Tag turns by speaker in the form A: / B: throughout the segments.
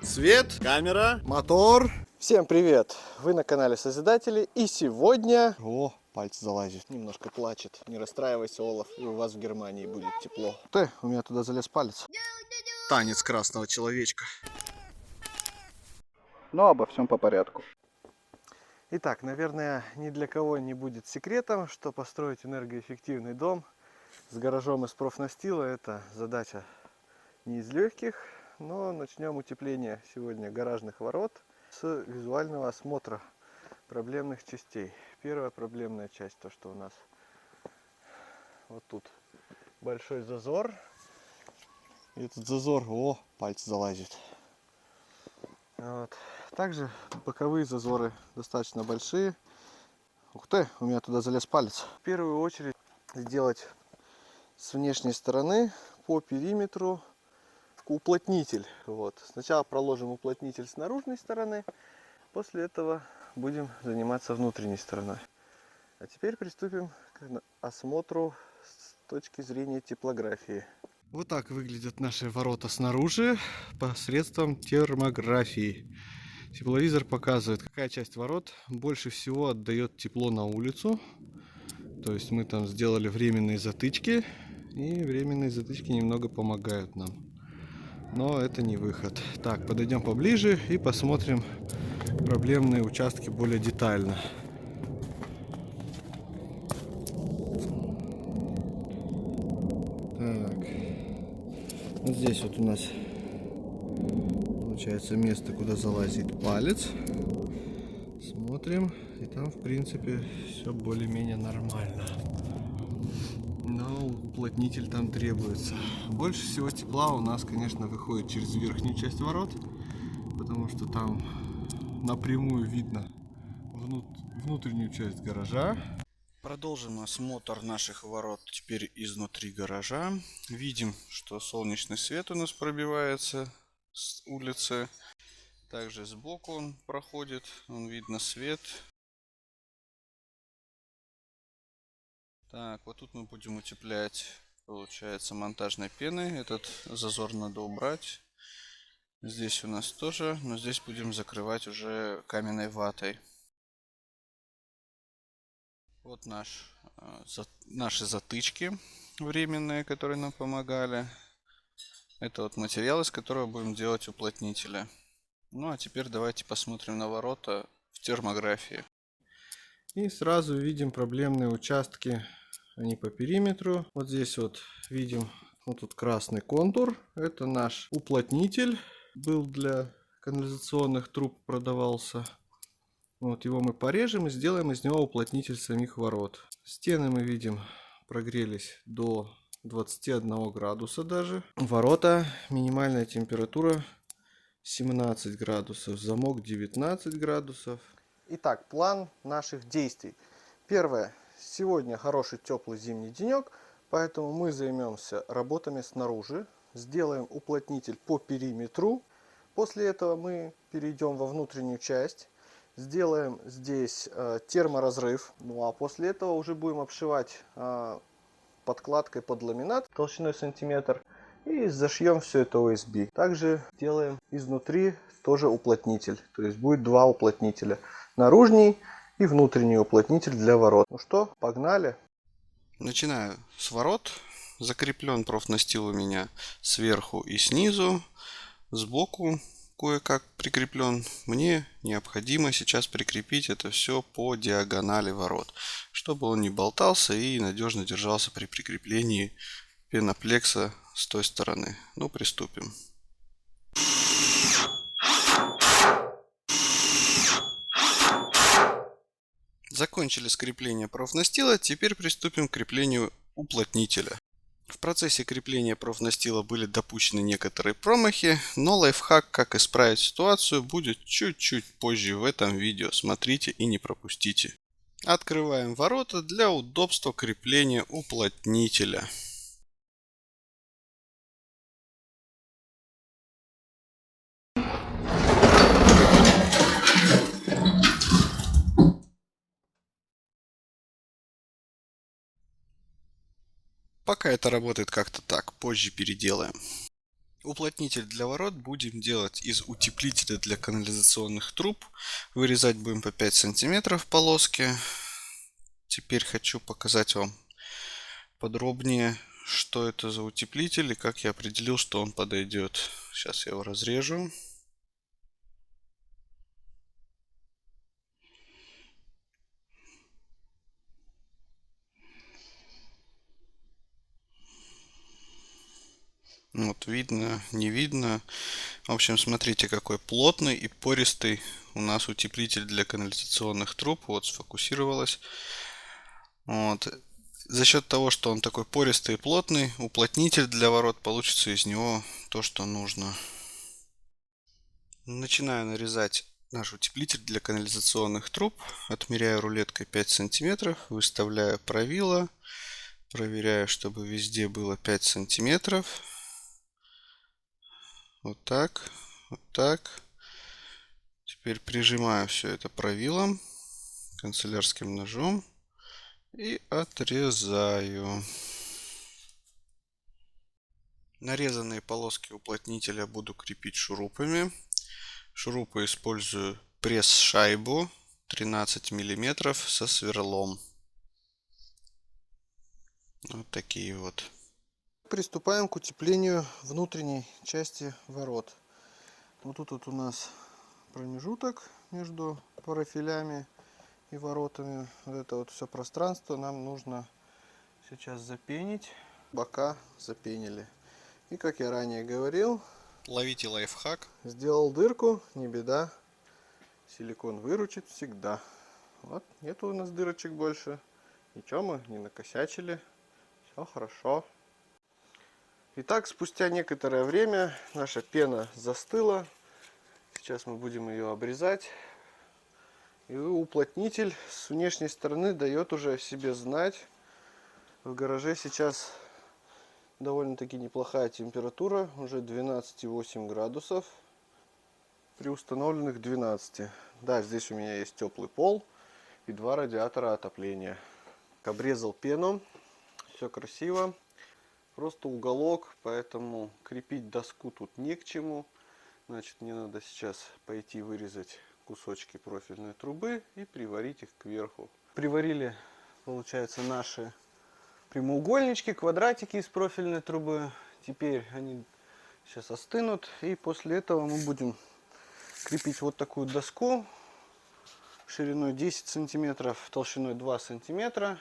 A: Свет, камера, мотор.
B: Всем привет! Вы на канале Созидатели, и сегодня... О, палец залазит, немножко плачет. Не расстраивайся, Олаф, и у вас в Германии будет тепло. У меня туда залез палец.
A: Танец красного человечка.
B: Но обо всем по порядку. Итак, наверное, ни для кого не будет секретом, что построить энергоэффективный дом с гаражом из профнастила — это задача не из легких. Но начнем утепление сегодня гаражных ворот с визуального осмотра проблемных частей. Первая проблемная часть, то что у нас вот тут большой зазор. И этот зазор, о, палец залазит. Вот. Также боковые зазоры достаточно большие. Ух ты, у меня туда залез палец. В первую очередь сделать с внешней стороны по периметру уплотнитель. Вот. Сначала проложим уплотнитель с наружной стороны, после этого будем заниматься внутренней стороной. А теперь приступим к осмотру с точки зрения теплографии. Вот так выглядят наши ворота снаружи посредством термографии. Тепловизор показывает, какая часть ворот больше всего отдает тепло на улицу. То есть мы там сделали временные затычки, и временные затычки немного помогают нам. Но это не выход. Так, подойдем поближе и посмотрим проблемные участки более детально. Так, вот здесь вот у нас получается место, куда залазит палец. Смотрим, и там в принципе все более-менее нормально. Но уплотнитель там требуется. Больше всего тепла у нас, конечно, выходит через верхнюю часть ворот, потому что там напрямую видно внутреннюю часть гаража. Продолжим осмотр наших ворот теперь изнутри гаража. Видим, что солнечный свет у нас пробивается с улицы. Также сбоку он проходит, видно свет. Так, вот тут мы будем утеплять, получается, монтажной пеной. Этот зазор надо убрать. Здесь у нас тоже, но здесь будем закрывать уже каменной ватой. Вот наши затычки временные, которые нам помогали. Это вот материал, из которого будем делать уплотнители. Ну а теперь давайте посмотрим на ворота в термографии. И сразу видим проблемные участки. Они по периметру. Вот здесь вот видим, вот тут красный контур. Это наш уплотнитель. Был для канализационных труб, продавался. Вот его мы порежем и сделаем из него уплотнитель самих ворот. Стены мы видим прогрелись до 21 градуса даже. Ворота, минимальная температура 17 градусов, замок 19 градусов. Итак, план наших действий. Первое. Сегодня хороший теплый зимний денек, поэтому мы займемся работами снаружи. Сделаем уплотнитель по периметру. После этого мы перейдем во внутреннюю часть. Сделаем здесь терморазрыв. Ну а после этого уже будем обшивать подкладкой под ламинат толщиной сантиметр. И зашьем все это OSB. Также делаем изнутри тоже уплотнитель. То есть будет два уплотнителя. Наружный и внутренний уплотнитель для ворот. Ну что, погнали. Начинаю с ворот. Закреплен профнастил у меня сверху и снизу. Сбоку кое-как прикреплен. Мне необходимо сейчас прикрепить это все по диагонали ворот, чтобы он не болтался и надежно держался при прикреплении пеноплекса с той стороны. Ну, приступим. Закончили скрепление профнастила, теперь приступим к креплению уплотнителя. В процессе крепления профнастила были допущены некоторые промахи, но лайфхак, как исправить ситуацию, будет чуть-чуть позже в этом видео. Смотрите и не пропустите. Открываем ворота для удобства крепления уплотнителя. Пока это работает как-то так, позже переделаем. Уплотнитель для ворот будем делать из утеплителя для канализационных труб. Вырезать будем по 5 сантиметров полоски. Теперь хочу показать вам подробнее, что это за утеплитель и как я определил, что он подойдет. Сейчас я его разрежу. Вот видно, не видно. В общем, смотрите, какой плотный и пористый у нас утеплитель для канализационных труб. Вот сфокусировалось. Вот. За счет того, что он такой пористый и плотный, уплотнитель для ворот, получится из него то, что нужно. Начинаю нарезать наш утеплитель для канализационных труб. Отмеряю рулеткой 5 сантиметров, выставляю правило. Проверяю, чтобы везде было 5 сантиметров. Вот так, вот так. Теперь прижимаю все это правилом, канцелярским ножом и отрезаю. Нарезанные полоски уплотнителя буду крепить шурупами. Шурупы использую пресс-шайбу 13 мм со сверлом. Вот такие вот. Приступаем к утеплению внутренней части ворот. Вот тут вот у нас промежуток между профилями и воротами. Вот это вот все пространство нам нужно сейчас запенить. Бока запенили. И как я ранее говорил, ловите лайфхак. Сделал дырку, не беда. Силикон выручит всегда. Вот, нету у нас дырочек больше. Ничего, мы не накосячили. Все хорошо. Итак, спустя некоторое время наша пена застыла. Сейчас мы будем ее обрезать. И уплотнитель с внешней стороны дает уже о себе знать. В гараже сейчас довольно-таки неплохая температура. Уже 12,8 градусов. При установленных 12. Да, здесь у меня есть теплый пол и 2 радиатора отопления. Обрезал пену. Все красиво. Просто уголок, поэтому крепить доску тут не к чему. Значит, мне надо сейчас пойти вырезать кусочки профильной трубы и приварить их кверху. Приварили, получается, наши прямоугольнички, квадратики из профильной трубы. Теперь они сейчас остынут. И после этого мы будем крепить вот такую доску шириной 10 сантиметров, толщиной 2 сантиметра.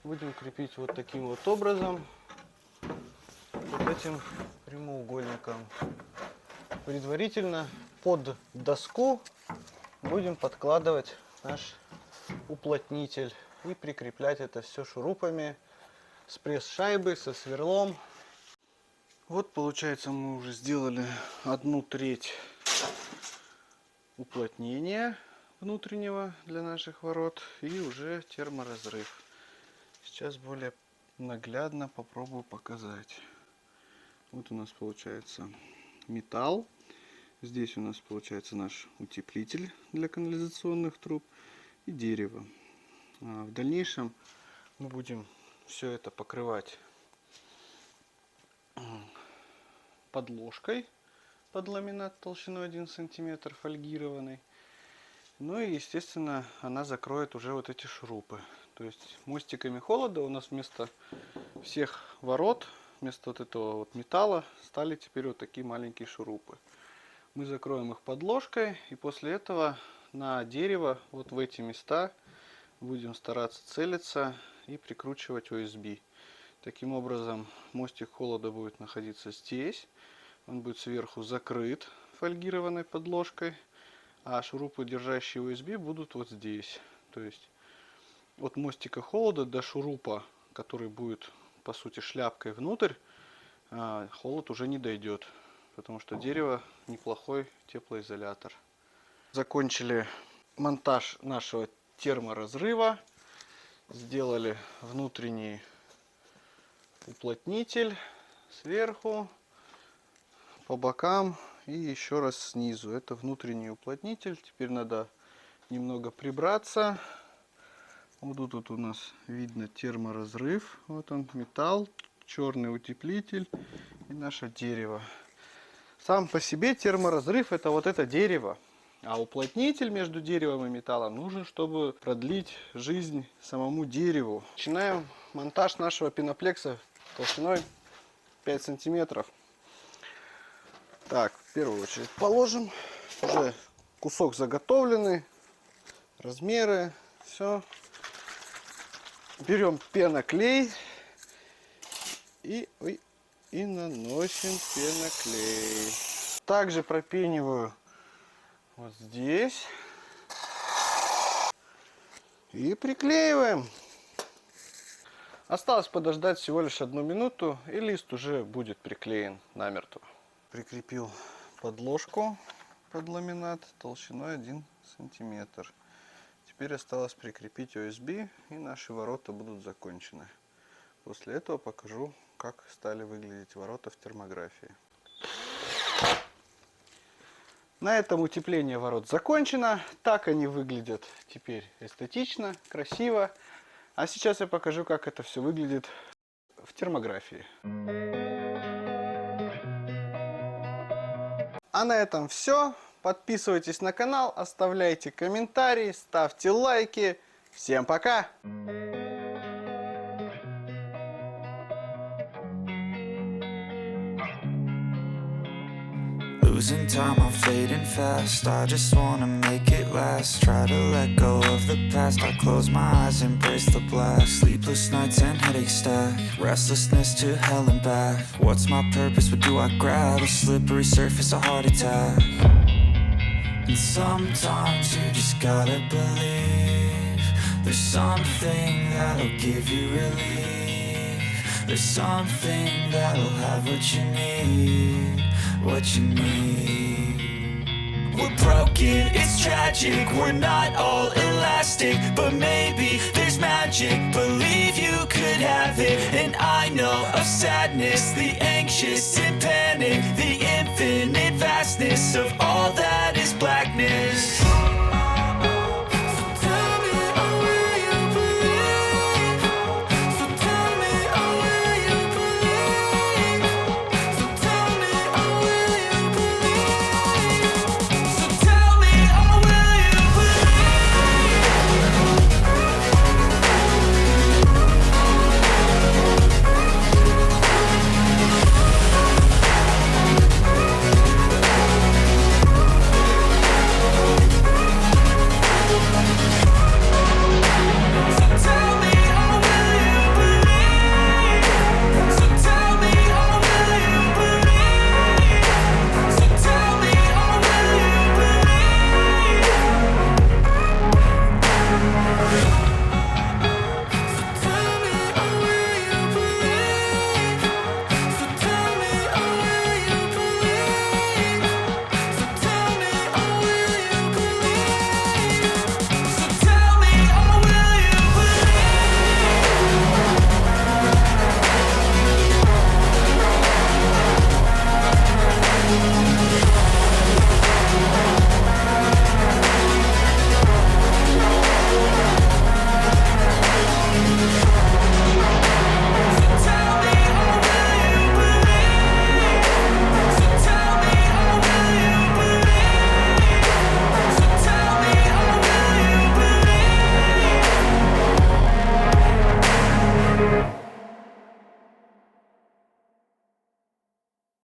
B: Будем крепить вот таким вот образом, вот этим прямоугольником. Предварительно под доску будем подкладывать наш уплотнитель и прикреплять это все шурупами с пресс-шайбой, со сверлом. Вот, получается, мы уже сделали 1/3 уплотнения внутреннего для наших ворот и уже терморазрыв. Сейчас более наглядно попробую показать. Вот у нас получается металл. Здесь у нас получается наш утеплитель для канализационных труб и дерево. В дальнейшем мы будем все это покрывать подложкой под ламинат толщиной 1 сантиметр фольгированный. Ну и естественно она закроет уже вот эти шурупы. То есть мостиками холода у нас вместо всех ворот, вместо вот этого вот металла стали теперь вот такие маленькие шурупы. Мы закроем их подложкой и после этого на дерево вот в эти места будем стараться целиться и прикручивать USB. Таким образом мостик холода будет находиться здесь. Он будет сверху закрыт фольгированной подложкой, а шурупы, держащие USB, будут вот здесь. То есть от мостика холода до шурупа, который будет по сути шляпкой внутрь, холод уже не дойдет, потому что дерево неплохой теплоизолятор. Закончили монтаж нашего терморазрыва, сделали внутренний уплотнитель сверху, по бокам и еще раз снизу. Это внутренний уплотнитель. Теперь надо немного прибраться. Вот тут у нас видно терморазрыв. Вот он, металл. черный утеплитель и наше дерево. Сам по себе терморазрыв это вот это дерево. А уплотнитель между деревом и металлом нужен, чтобы продлить жизнь самому дереву. Начинаем монтаж нашего пеноплекса толщиной 5 сантиметров. Так, в первую очередь положим. Уже кусок заготовленный. Размеры. Все. Берем пеноклей и наносим пеноклей. Также пропениваю вот здесь. И приклеиваем. Осталось подождать всего лишь 1 минуту, и лист уже будет приклеен намертво. Прикрепил подложку под ламинат толщиной 1 сантиметр. Теперь осталось прикрепить USB, и наши ворота будут закончены. После этого покажу, как стали выглядеть ворота в термографии. На этом утепление ворот закончено. Так они выглядят теперь эстетично, красиво. А сейчас я покажу, как это все выглядит в термографии. А на этом все. Подписывайтесь на канал, оставляйте комментарии, ставьте лайки. Всем пока!
C: Losing time, I'm fading fast. I just wanna make it last. Try to let go of the past. I close my eyes, embrace the blast. Sleepless nights and headaches stack. Restlessness to hell and back. What's my purpose? What do I grab? A slippery surface, a heart attack. And sometimes you just gotta believe there's something that'll give you relief. There's something that'll have what you need. What you need. We're broken, it's tragic. We're not all elastic, but maybe there's magic. Believe you could have it. And I know of sadness, the anxious and panic